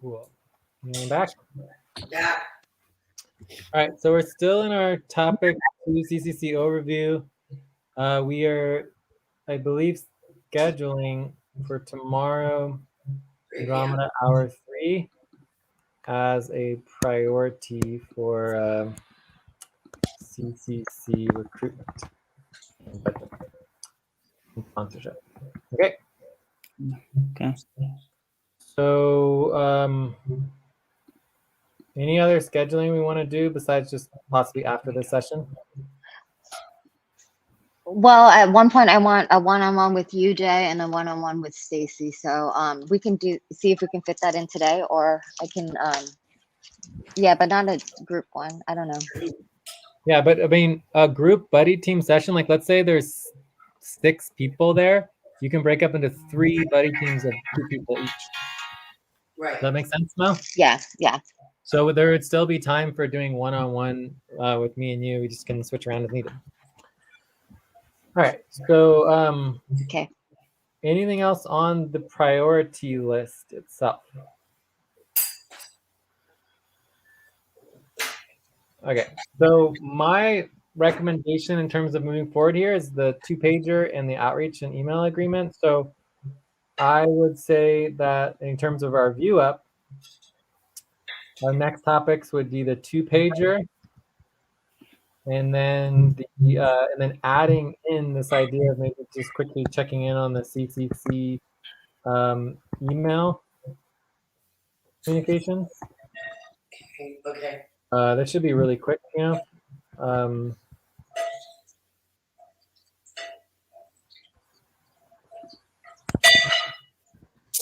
Cool. Going back. Yeah. All right, so we're still in our topic 2 CCC overview. We are, I believe, scheduling for tomorrow, Andromeda Hour 3 as a priority for CCC recruitment and budget and sponsorship. Okay. Okay. So, any other scheduling we want to do besides just possibly after this session? Well, at one point I want a one-on-one with you, Jay, and a one-on-one with Stacy. So we can see if we can fit that in today, or I can yeah, but not a group one. I don't know. Yeah, but I mean, a group buddy team session, like let's say there's 6 people there, you can break up into 3 buddy teams of 2 people each. Right. Does that make sense, Mel? Yeah, yeah. So there would still be time for doing one-on-one with me and you. We just can switch around as needed. All right. So Okay. anything else on the priority list itself? Okay. So my recommendation in terms of moving forward here is the 2-pager and the outreach and email agreement. So I would say that in terms of our view up, our next topics would be the 2-pager, and then and then adding in this idea of maybe just quickly checking in on the CCC email communications. Okay. That should be really quick, you know.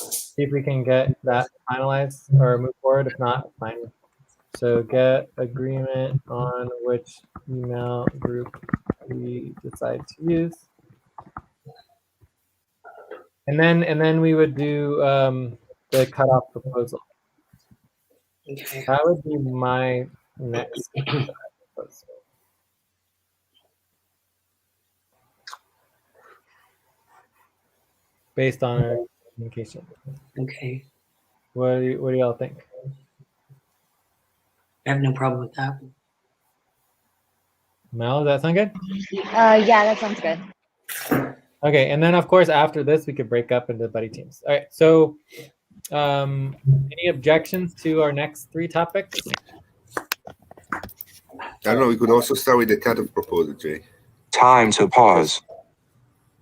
See if we can get that finalized or move forward. If not, fine. So get agreement on which email group we decide to use. And then we would do the cutoff proposal. Okay. That would be my next proposal. Based on our communication. Okay. What do y'all think? I have no problem with that. Mel, does that sound good? Yeah, that sounds good. Okay, and then of course after this we could break up into buddy teams. All right, so any objections to our next 3 topics? I don't know. We could also start with the cutoff proposal, Jay. Time to pause.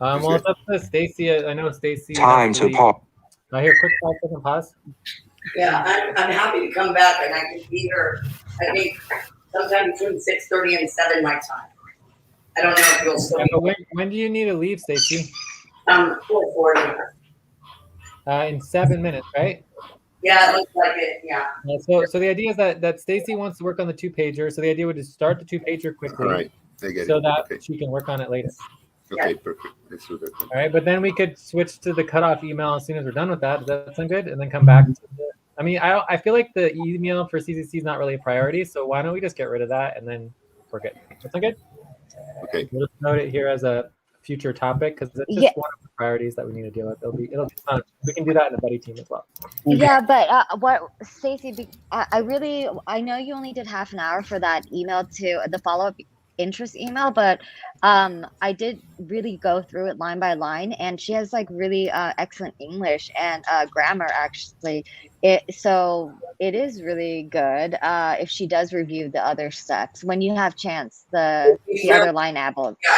Well, it's up to Stacy. I know Stacy. Time to pause. I hear quick 5-second pause. Yeah, I'm happy to come back, and I can be here. I think sometime between 6:30 and 7 my time. I don't know if you'll still. Yeah, but when do you need to leave, Stacy? 4:40. In 7 minutes, right? Yeah, it looks like it. Yeah. So the idea is that Stacy wants to work on the 2-pager. So the idea would just start the 2-pager quickly. All right, I get so it. that Okay. she can work on it later. Okay, perfect. Let's do that. All right, but then we could switch to the cutoff email as soon as we're done with that. Does that sound good? And then come back to the, I mean, I feel like the email for CCC is not really a priority, so why don't we just get rid of that and then we're good. That sound good? Okay. We'll just note it here as a future topic because it's just Yeah. one of the priorities that we need to deal with. It'll be fun. We can do that in the buddy team as well. Yeah, but what, Stacy? I know you only did half an hour for that email to the follow-up interest email, but I did really go through it line by line, and she has like really excellent English and grammar actually. So it is really good if she does review the other steps when you have chance, the other line I'm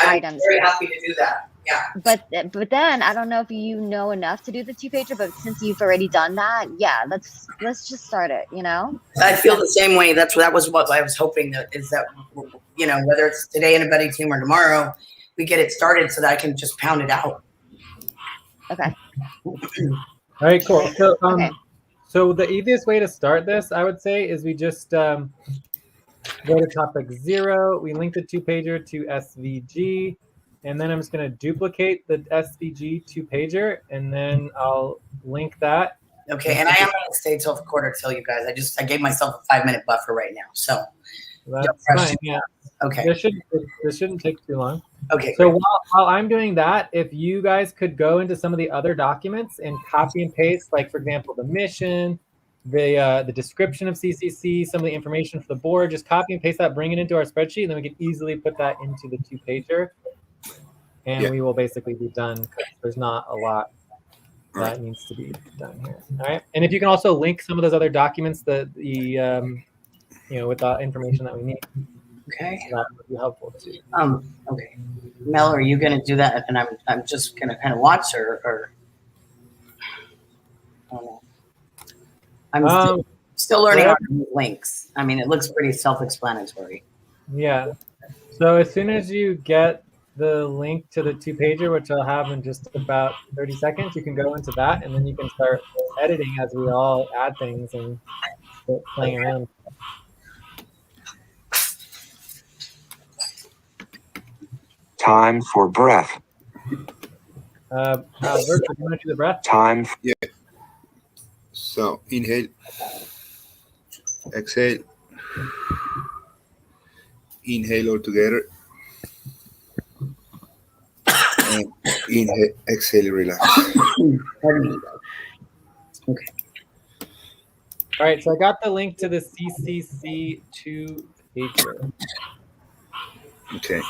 items. very happy to do that. Yeah. But then I don't know if you know enough to do the 2-pager, but since you've already done that, yeah, let's just start it, you know? I feel the same way. That was what I was hoping that you know, whether it's today in a buddy team or tomorrow, we get it started so that I can just pound it out. Okay. All right, cool. So Okay. so the easiest way to start this, I would say, is we just go to topic 0. We link the 2-pager to SVG. And then I'm just going to duplicate the SVG 2-pager, and then I'll link that. Okay, and I am going to stay till 4:45, you guys. I gave myself a 5-minute buffer right now, so That's fine. Yeah. okay. This shouldn't take too long. Okay. So while I'm doing that, if you guys could go into some of the other documents and copy and paste, like for example, the mission, the description of CCC, some of the information for the board, just copy and paste that, bring it into our spreadsheet, and then we can easily put that into the 2-pager. And Yeah. we will basically be done because there's not a lot that Right. needs to be done here. All right. And if you can also link some of those other documents that with the information that we need, Okay. that would be helpful too. Okay. Mel, are you gonna do that? And I'm just gonna kind of watch or I don't know. I'm still learning how to use links. I mean, it looks pretty self-explanatory. Yeah. So as soon as you get the link to the 2-pager, which I'll have in just about 30 seconds, you can go into that, and then you can start editing as we all add things and start playing around. Time for breath. Bert, do you want to do the breath? Time. So inhale, exhale, inhale all together, and inhale, exhale, relax. Okay. All right, so I got the link to the CCC 2-pager. Okay.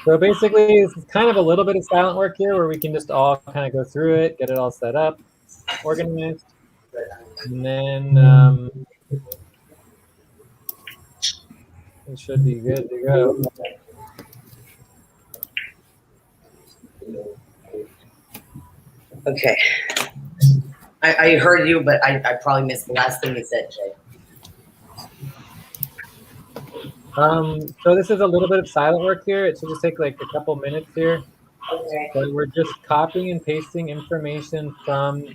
So basically, it's kind of a little bit of silent work here where we can just all kind of go through it, get it all set up, organized, and then it should be good to go. Okay. I heard you, but I probably missed the last thing you said, Jay. So this is a little bit of silent work here. It should just take like a couple minutes here. Okay. So we're just copying and pasting information from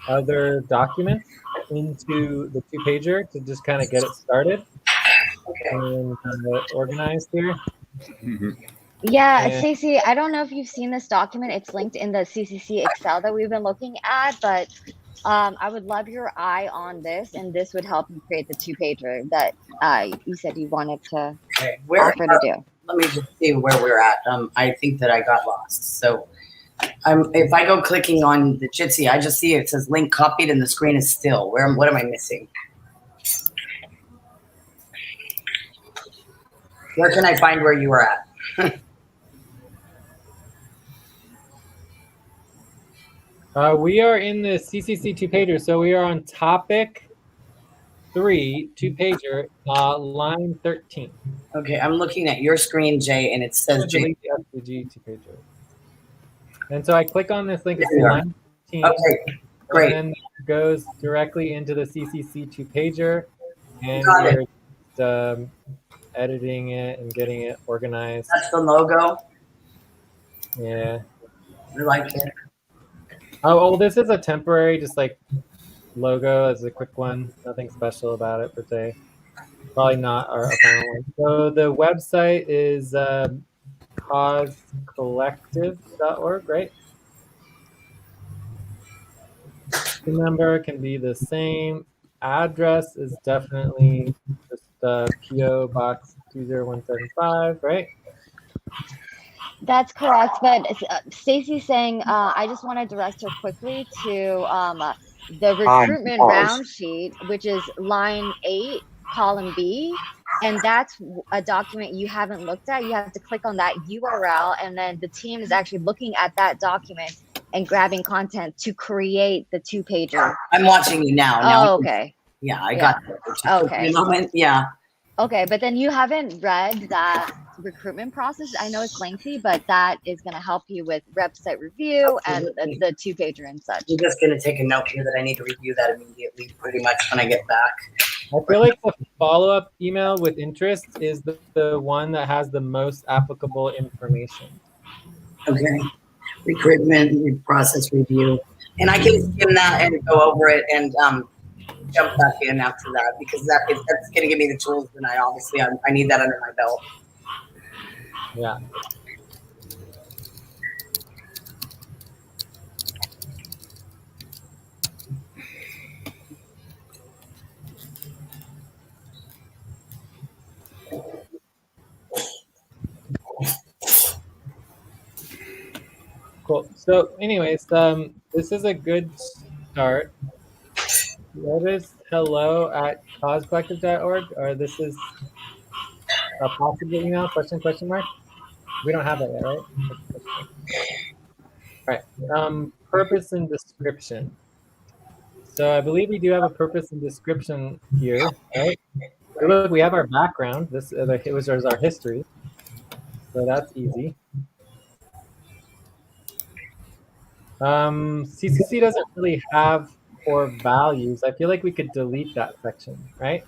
other documents into the 2-pager to just kind of get it started and organized here. Mm-hmm. Yeah, And- Stacey, I don't know if you've seen this document. It's linked in the CCC Excel that we've been looking at, but I would love your eye on this, and this would help you create the 2-pager that you said you wanted to offer to do. Let me just see where we're at. I think that I got lost. So if I go clicking on the Jitsi, I just see it says link copied and the screen is still. What am I missing? Where can I find where you were at? We are in the CCC 2-pager, so we are on topic 3, 2-pager, line 13. Okay, I'm looking at your screen, Jay, and it says Jay. Delete the SVG 2-pager. And so I click on this link, it's Yeah. line 13. Okay, great. And then it goes directly into the CCC 2-pager, and Got it. we're just, editing it and getting it organized. That's the logo. Yeah. I like it. Oh, this is a temporary, just like logo as a quick one. Nothing special about it per se. Probably not our final one. So the website is causecollective.org, right? The number can be the same. Address is definitely just PO Box 20175, right? That's correct, but Stacey's saying I just want to direct her quickly to the recruitment pause. round sheet, which is line 8, column B, and that's a document you haven't looked at. You have to click on that URL, and then the team is actually looking at that document and grabbing content to create the 2-pager. I'm watching you now. Oh, okay. Yeah, I got that. Okay. Yeah. Okay, but then you haven't read that recruitment process. I know it's lengthy, but that is going to help you with website review and the 2-pager and such. I'm just going to take a note here that I need to review that immediately, pretty much when I get back. I feel like the follow-up email with interest is the one that has the most applicable information. Okay. Recruitment process review. And I can skim that and go over it and jump back in after that, because that's going to give me the tools, and I need that under my belt. Yeah. So, anyways, this is a good start. Notice hello@causecollective.org, or this is a possible email, question mark. We don't have that yet, right? All right. Purpose and description. So I believe we do have a purpose and description here, right? So look, we have our background. This was our history, so that's easy. CCC doesn't really have core values. I feel like we could delete that section, right?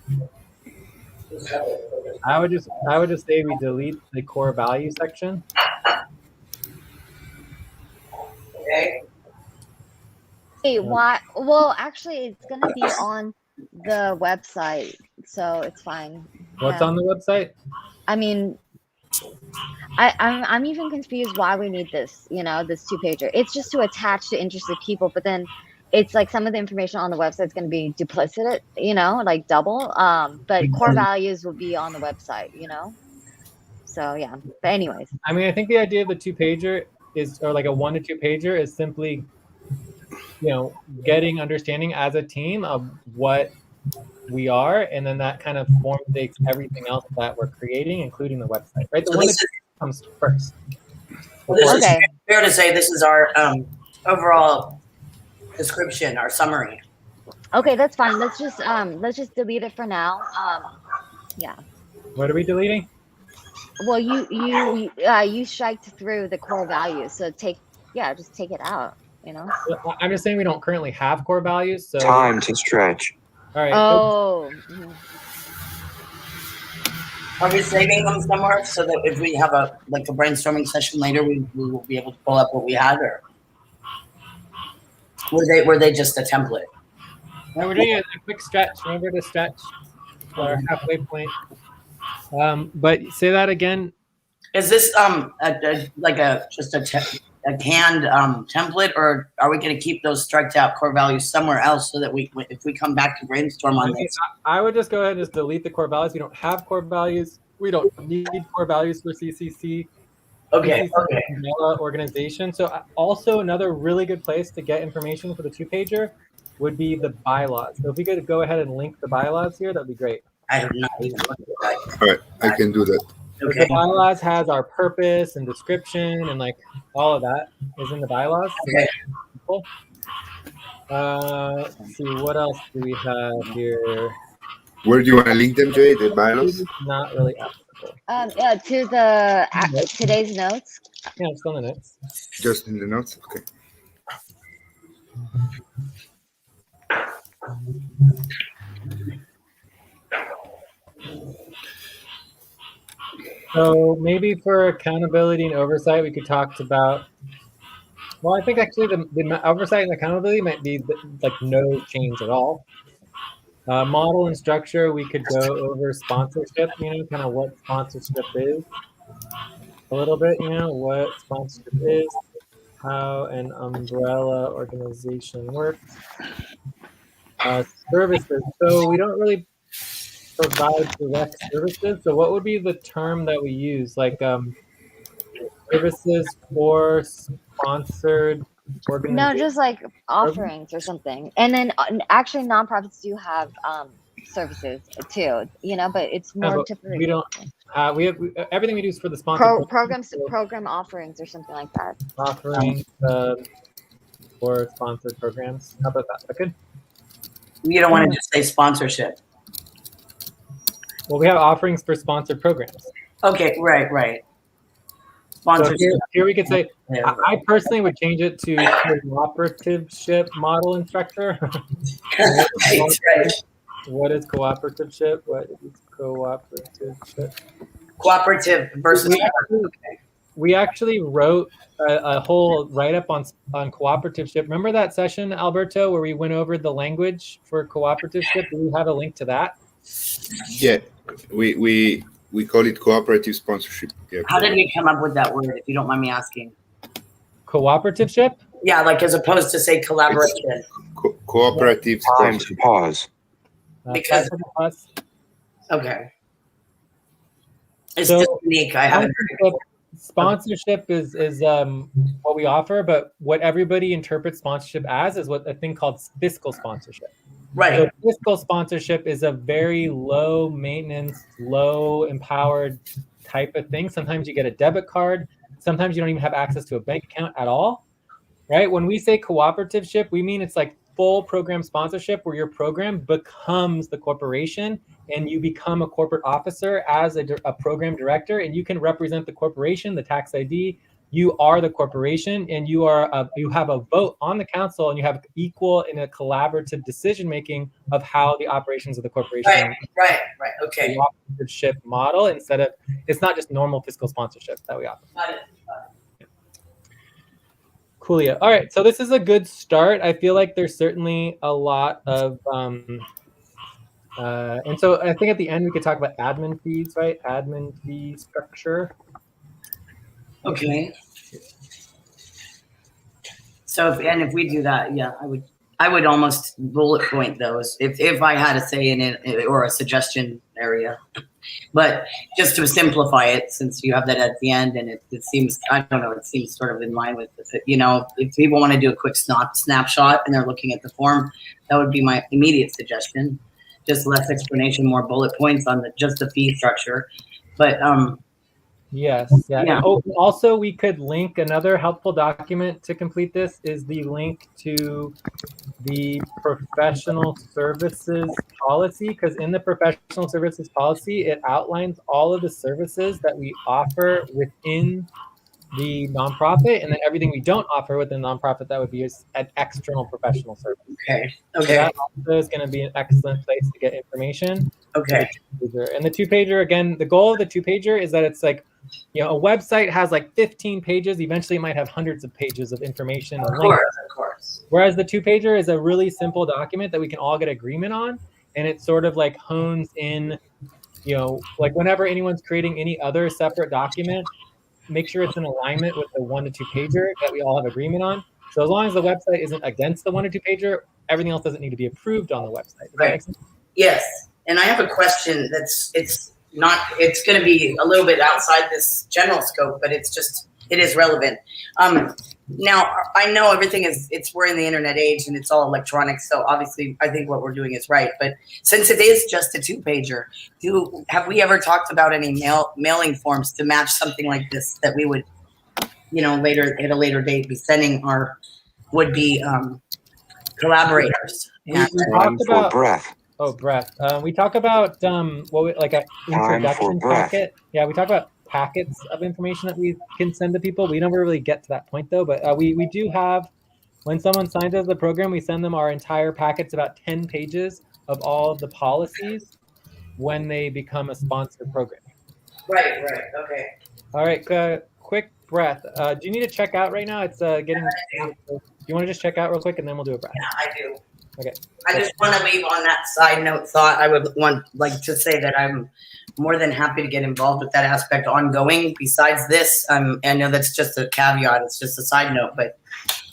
I would just say we delete the core value section. Okay. Hey, why? Well, actually, it's gonna be on the website, so it's fine. What's Yeah. on the website? I mean, I'm even confused why we need this, this 2-pager. It's just to attach to interested people, but then it's like some of the information on the website is going to be duplicate, like double. But core values will be on the website, So yeah. But anyways. I mean, I think the idea of the 2-pager is, or like a 1 to 2-pager, is simply, getting understanding as a team of what we are, and then that kind of takes everything else that we're creating, including the website, right? The So one this that comes first. Well, this Okay. is fair to say this is our overall description, our summary. Okay, that's fine. Let's just delete it for now. Yeah. What are we deleting? Well, you striked through the core values, so just take it out. I'm just saying we don't currently have core values, so Time to stretch. all right. Oh. Are we saving them somewhere so that if we have a brainstorming session later, we will be able to pull up what we had, or were they just a template? Now we're doing a quick stretch. Remember to stretch our halfway point. But say that again. Is this just a canned template, or are we going to keep those striked out core values somewhere else so that if we come back to brainstorm on this? I would just go ahead and just delete the core values. We don't have core values. We don't need core values for CCC. Okay. CCC organization. So also another really good place to get information for the 2-pager would be the bylaws. So if we could go ahead and link the bylaws here, that'd be great. I have not even looked at that. All right, I can do that. Okay. The bylaws has our purpose and description, and like all of that is in the bylaws. Okay. Cool. Let's see, what else do we have here? Where do you want to link them, Jay? The bylaws? Not really applicable. To the today's notes. Yeah, it's on the notes. Just in the notes? Okay. So maybe for accountability and oversight, we could talk about. Well, I think actually the oversight and accountability might be like no change at all. Model and structure, we could go over sponsorship. Kind of what sponsorship is. A little bit, what sponsorship is, how an umbrella organization works. Services. So we don't really provide direct services. So what would be the term that we use? Like services for sponsored organizations? No, just like offerings or something. And then actually nonprofits do have services too, but it's more typically. We don't. We have everything we do is for the sponsored program offerings or something like that. Offerings for sponsored programs. How about that? Good. You don't want to just say sponsorship. Well, we have offerings for sponsored programs. Okay, right. Sponsorship. So here we could say, I personally would change it to cooperativeship model and structure. Right. What is cooperativeship? What is cooperativeship? Cooperative versus. We actually wrote a whole write-up on cooperativeship. Remember that session, Alberto, where we went over the language for cooperativeship? Do we have a link to that? Yeah, we call it cooperative sponsorship. Yeah. How did we come up with that word, if you don't mind me asking? Cooperativeship? Yeah, like as opposed to say collaboration. Cooperative Time sponsorship. to pause. Because- okay. It's So, just unique. I haven't heard it. sponsorship is what we offer, but what everybody interprets sponsorship as is what a thing called fiscal sponsorship. Right. So fiscal sponsorship is a very low maintenance, low empowered type of thing. Sometimes you get a debit card. Sometimes you don't even have access to a bank account at all, right? When we say cooperativeship, we mean it's like full program sponsorship where your program becomes the corporation and you become a corporate officer as a program director, and you can represent the corporation, the tax ID. You are the corporation, and you have a vote on the council, and you have equal in a collaborative decision making of how the operations of the corporation. Right. Okay. Cooperativeship model instead of, it's not just normal fiscal sponsorship that we offer. Got it. Coolio. All right, so this is a good start. I feel like there's certainly a lot of, and so I think at the end we could talk about admin fees, right? Admin fee structure. Okay. So if we do that, yeah, I would almost bullet point those if I had a say in it or a suggestion area. But just to simplify it, since you have that at the end, and it seems, I don't know, it seems sort of in line with it. You know, if people want to do a quick snapshot and they're looking at the form, that would be my immediate suggestion. Just less explanation, more bullet points on just the fee structure. But Yes. Yeah. Yeah. Oh, also, we could link another helpful document to complete this is the link to the professional services policy, because in the professional services policy, it outlines all of the services that we offer within the nonprofit, and then everything we don't offer within the nonprofit that would be an external professional service. Okay. So that also is going to be an excellent place to get information. Okay. And the 2-pager, again, the goal of the 2-pager is that it's like, you know, a website has like 15 pages. Eventually it might have hundreds of pages of information. Of course. Whereas the 2-pager is a really simple document that we can all get agreement on. And it sort of like hones in, you know, like whenever anyone's creating any other separate document, make sure it's in alignment with the 1 to 2-pager that we all have agreement on. So as long as the website isn't against the 1 to 2-pager, everything else doesn't need to be approved on the website. Does that make sense? Yes. And I have a question it's going to be a little bit outside this general scope, but it is relevant. Now I know everything we're in the internet age and it's all electronic. So obviously I think what we're doing is right. But since it is just a 2-pager, have we ever talked about any mailing forms to match something like this that we would, you know, later at a later date be sending our would-be collaborators? Yeah. Time for breath. Oh, breath. We talk about like an introduction packet. Yeah, we talk about packets of information that we can send to people. We never really get to that point though, but we do have, when someone signs up the program, we send them our entire packets, about 10 pages of all of the policies when they become a sponsored program. Right. Okay. All right, quick breath. Do you need to check out right now? It's getting. Do you want to just check out real quick and then we'll do a breath? Yeah, I do. Okay. I just want to leave on that side note thought. I would like to say that I'm more than happy to get involved with that aspect ongoing. Besides this, I know that's just a caveat. It's just a side note, but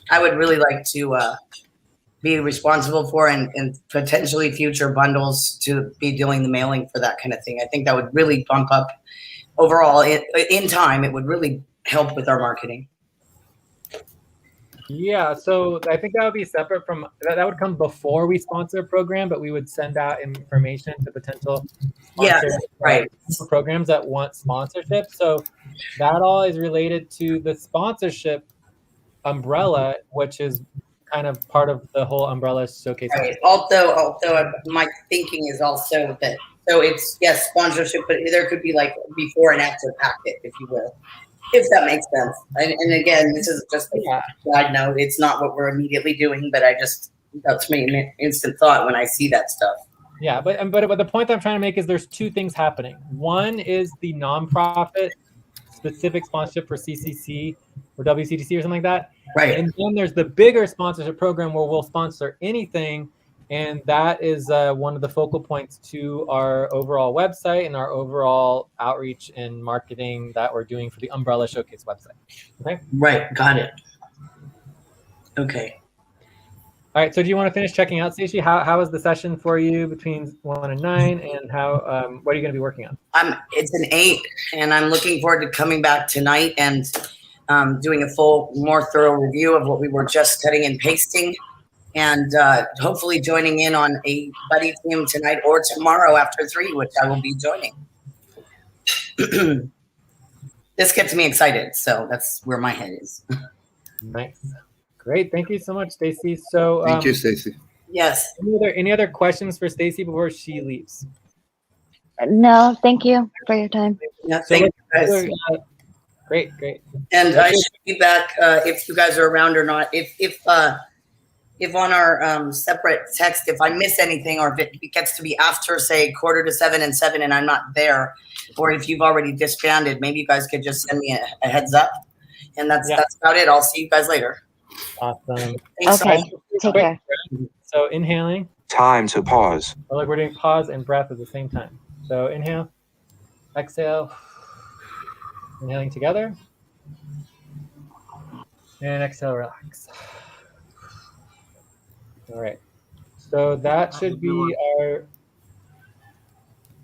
I would really like to be responsible for and potentially future bundles to be doing the mailing for that kind of thing. I think that would really bump up overall in time. It would really help with our marketing. Yeah, so I think that would be separate from that would come before we sponsor a program, but we would send out information to potential programs that want sponsorship. So that all is related to the sponsorship umbrella, which is kind of part of the whole umbrella showcase. Right. Although my thinking is also that it's sponsorship, but there could be like before and after packet, if you will. If that makes sense. And again, this is just a side note. It's not what we're immediately doing, but that's my instant thought when I see that stuff. Yeah, but the point I'm trying to make is there's 2 things happening. One is the nonprofit specific sponsorship for CCC or WCDC or something like that. Right. And then there's the bigger sponsorship program where we'll sponsor anything. And that is one of the focal points to our overall website and our overall outreach and marketing that we're doing for the Umbrella Showcase website. Okay. Right. Got it. Okay. All right. So do you want to finish checking out, Stacey? How was the session for you between 1 and 9, and how what are you going to be working on? It's an 8, and I'm looking forward to coming back tonight and doing a full, more thorough review of what we were just cutting and pasting, and hopefully joining in on a buddy team tonight or tomorrow after 3, which I will be joining. This gets me excited, so that's where my head is. Nice. Great. Thank you so much, Stacey. So Thank you, Stacy. Yes. any other questions for Stacey before she leaves? No, thank you for your time. Yeah, So thank you guys. Great. And I should be back if you guys are around or not. If on our separate text, if I miss anything, or if it gets to be after, say, 6:45 and 7, and I'm not there, or if you've already disbanded, maybe you guys could just send me a heads up. And that's about it. I'll see you guys later. Awesome. Thanks so Okay, much. take care. So inhaling. Time to pause. Oh, look, we're doing pause and breath at the same time. So inhale, exhale, inhaling together, and exhale, relax. All right. So that should be our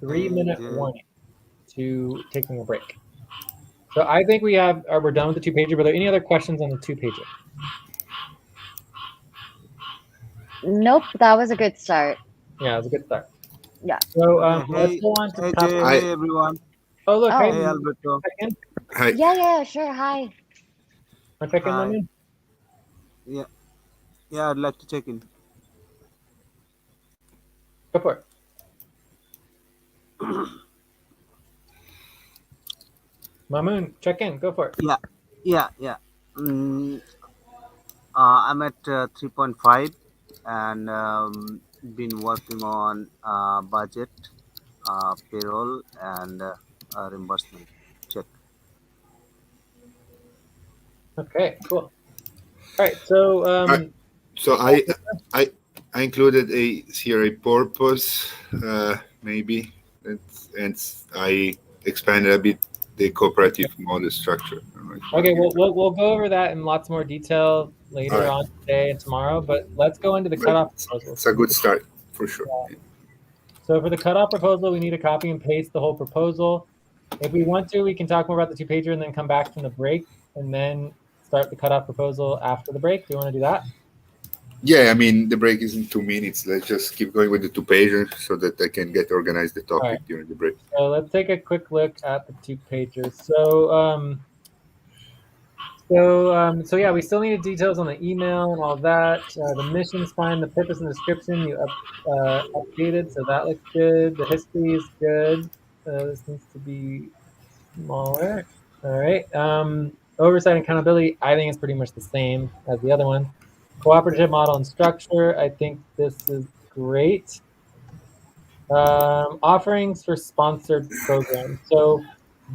3-minute warning to taking a break. So I think we're done with the 2-pager. But are there any other questions on the 2-pager? Nope, that was a good start. Yeah, it was a good start. Yeah. So let's go on to Hey, topic. Jay, Hi. hey everyone. Oh, look, Oh. hey, Hey Alberto. check in. Hi. Yeah, sure. Hi. Want to check in, Hi. Lemon? Yeah, I'd like to check in. Go for it. Mamoon, check in. Go for it. Yeah. I'm at 3.5 and been working on budget, payroll, and reimbursement check. Okay, cool. All right, so So I included here a purpose, maybe, and I expanded a bit the cooperative model structure. okay, we'll go over that in lots more detail later All right. on today and tomorrow. But let's go into the cutoff proposal. It's a good start for sure. So for the cutoff proposal, we need to copy and paste the whole proposal. If we want to, we can talk more about the 2-pager and then come back from the break and then start the cutoff proposal after the break. Do you want to do that? Yeah, I mean, the break is in 2 minutes. Let's just keep going with the 2-pager so that I can get organized the topic right. during the break. So let's take a quick look at the 2-pager. So yeah, we still need details on the email and all that. The mission's fine. The purpose and description you updated, so that looks good. The history is good. This needs to be smaller. All right. Oversight and accountability, I think it's pretty much the same as the other one. Cooperative model and structure, I think this is great. Offerings for sponsored programs. So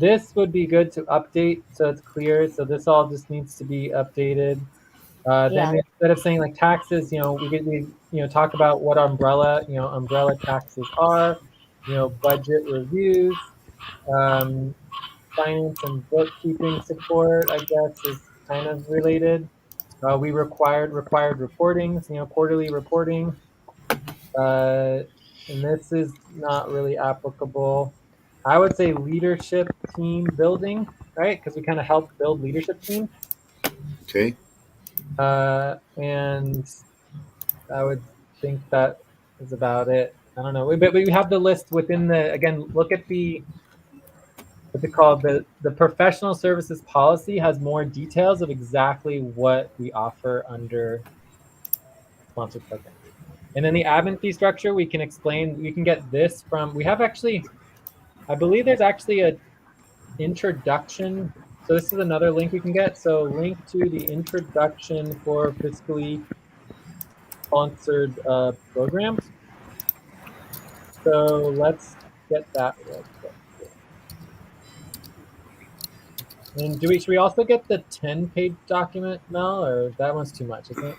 this would be good to update so it's clear. So this all just needs to be updated. Then instead of saying like taxes, we talk about what umbrella taxes are, budget reviews, finance and bookkeeping support, I guess, is kind of related. We required reportings, quarterly reporting. And this is not really applicable. I would say leadership team building, right? Because we kind of help build leadership teams. Okay. And I would think that is about it. I don't know, but we have the list within again, look at what's it called? The professional services policy has more details of exactly what we offer under sponsored programs. And then the admin fee structure, we can explain, we can get this from, I believe there's actually a introduction. So this is another link we can get. So link to the introduction for fiscally sponsored programs. So let's get that real quick. And should we also get the 10-page document, Mel, or that one's too much, isn't it?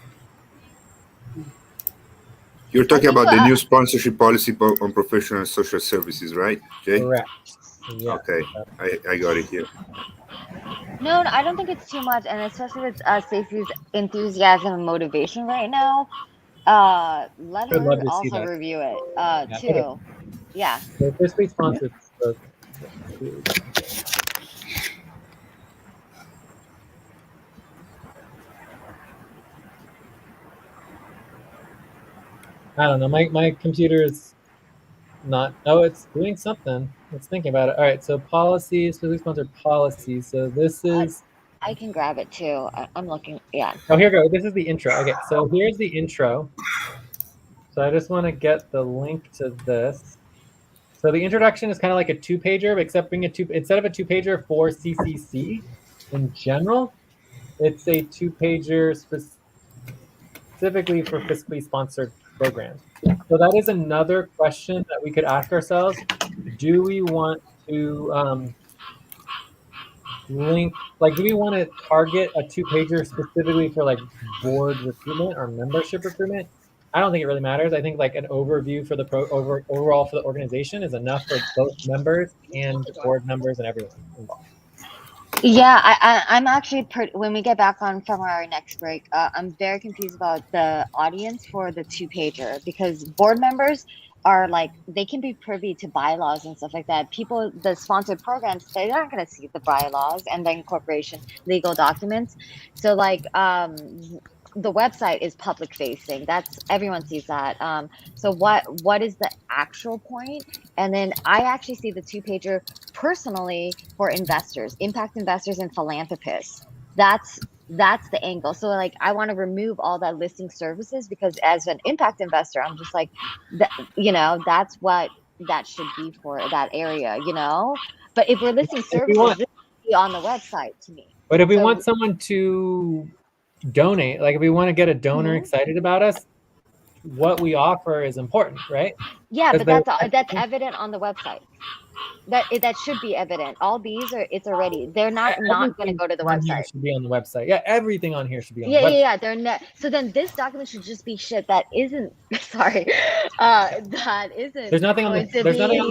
You're talking about the new sponsorship policy on professional and social services, right, Jay? Correct. Yeah. Okay, I got it here. No, I don't think it's too much, and especially with Stacey's enthusiasm and motivation right now, Let I'd love her to see also that. review it, Yeah. Okay. too. Yeah. So fiscally sponsored. So, two. I don't know. My computer is not. Oh, it's doing something. It's thinking about it. All right. So policies, fiscally sponsored policies. So this is. I can grab it too. I'm looking. Yeah. Oh, here we go. This is the intro. Okay. So here's the intro. So I just want to get the link to this. So the introduction is kind of like a two-pager, except being instead of a two-pager for CCC in general, it's a two-pager specifically for fiscally sponsored programs. So that is another question that we could ask ourselves. Do we want to link, like, do we want to target a two-pager specifically for like board recruitment or membership recruitment? I don't think it really matters. I think like an overview for the overall for the organization is enough for both members and board members and everyone involved. Yeah, I'm actually when we get back on from our next break, I'm very confused about the audience for the two pager because board members are like they can be privy to bylaws and stuff like that. People, the sponsored programs, they aren't going to see the bylaws and the incorporation legal documents. So like the website is public facing. That's everyone sees that. So what is the actual point? And then I actually see the two pager personally for investors, impact investors and philanthropists. That's the angle. So like I want to remove all that listing services because as an impact investor, I'm just like that's what that should be for that area. But if we're listing If we services, want, this should be on the website to me. but if we So want someone to donate, like if we want to get a donor Mhm. excited about us, what we offer is important, right? Yeah, Because but that's evident on the website. That should be evident. All these are it's already they're not going to everything go to the on here website. should be on the website. Yeah, everything on here should be on the Yeah, yeah, website. yeah. They're not. So then this document should just be shit that isn't. Sorry, that isn't going to There's nothing on the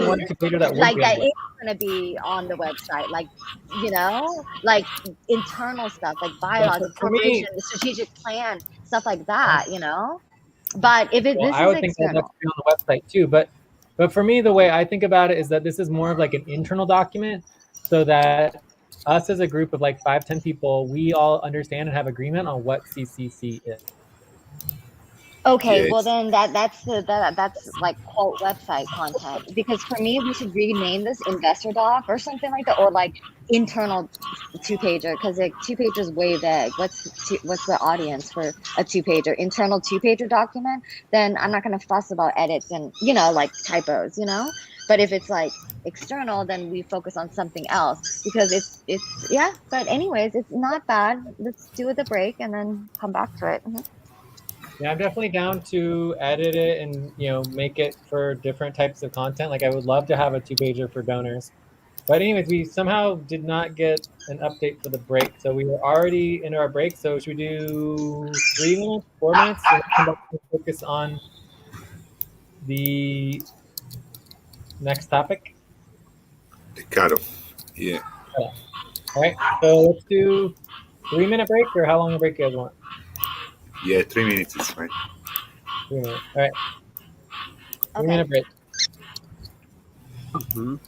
be one computer that would like be on that the is website. going to be on the website. Like internal stuff, like Yeah, bylaws, for incorporation, me, the strategic plan, stuff like that. But if well, this I is would think that that external, should be on the website too. But for me, the way I think about it is that this is more of like an internal document, so that us as a group of like 5, 10 people, we all understand and have agreement on what CCC is. okay, well Yes. then that's like quote website content because for me we should rename this investor doc or something like that or like internal two pager because like two pager is way vague. What's the audience for a two pager internal two pager document? Then I'm not gonna fuss about edits and like typos. But if it's like external, then we focus on something else because it's yeah. But anyways, it's not bad. Let's do it the break and then come back to it. Mhm. Yeah, I'm definitely down to edit it and make it for different types of content. Like I would love to have a two-pager for donors. But anyways, we somehow did not get an update for the break. So we were already into our break. So should we do 3 minutes, 4 minutes, and come back and focus on the next topic? The cutoff. Yeah. All right. So let's do 3-minute break, or how long a break you guys want? Yeah, 3 minutes is fine. 3 minutes. All right. Okay. 3-minute break. Mhm.